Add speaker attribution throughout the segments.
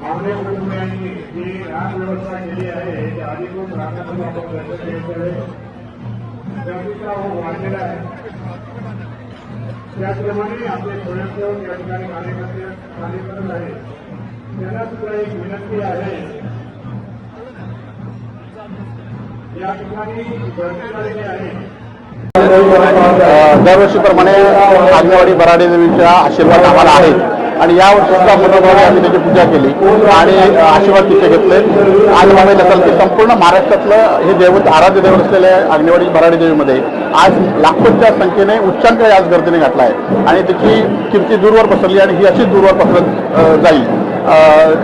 Speaker 1: आपल्या कुटुंबियांनी जी राग व्यवस्था केली आहे ती अधिकृत राखण्यासाठी आपण प्रयत्न केले जागृतीचा वाढलेला आहे। त्याचप्रमाणे आपले स्वयंसेवक या ठिकाणी कार्य करत आहे त्यांना सुद्धा एक विनंती आहे या ठिकाणी गर्दी झालेली आहे।
Speaker 2: दरवर्षीप्रमाणे आग्नेवाडी बराडे देवीचा आशीर्वाद आम्हाला आहे आणि यावर्षी सुद्धा मनोभावे आम्ही त्याची पूजा केली आणि आशीर्वाद तिथे घेतले। आज म्हणायला असेल की संपूर्ण महाराष्ट्रातलं हे दैवत आराध्य दैवत असलेल्या आग्नेवाडी बराडे देवीमध्ये आज लाखोंच्या संख्येने उच्चांक आज गर्दीने घातला आहे आणि त्याची कीर्ती दूरवर पसरली आणि ही अशीच दूरवर पसरत जाईल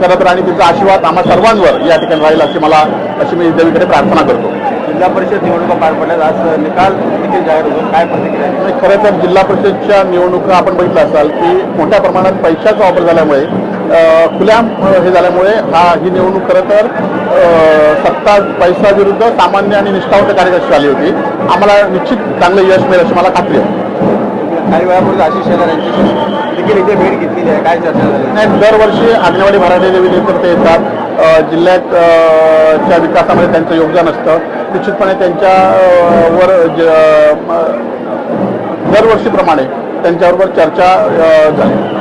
Speaker 2: खरं तर आणि तिचा आशीर्वाद आम्हा सर्वांवर या ठिकाणी राहील अशी मी देवीकडे प्रार्थना करतो।
Speaker 3: जिल्हा परिषद निवडणुका पार पडल्यात, आज निकाल देखील जाहीर होतो, काय प्रतिक्रिया आहे?
Speaker 2: खरं तर जिल्हा परिषदच्या निवडणुका आपण बघितलं असाल की मोठ्या प्रमाणात पैशाचा वापर झाल्यामुळे खुल्या हे झाल्यामुळे ही निवडणूक खरं तर सत्ता पैसा विरुद्ध सामान्य आणि निष्ठावंत कार्यकर्ते झाली होती। आम्हाला निश्चित चांगलं यश मिळेल अशी मला खात्री आहे।
Speaker 3: काही वेळापूर्वी आशिष शेलार यांची देखील इथे भेट घेतलेली आहे, काय चर्चा झाली?
Speaker 2: नाही, दरवर्षी आग्नेवाडी बराडे देवी नेतृत्व येतात, जिल्ह्याच्या विकासामध्ये त्यांचं योगदान असतं। निश्चितपणे त्यांच्यावर दरवर्षीप्रमाणे त्यांच्याबरोबर चर्चा झाली।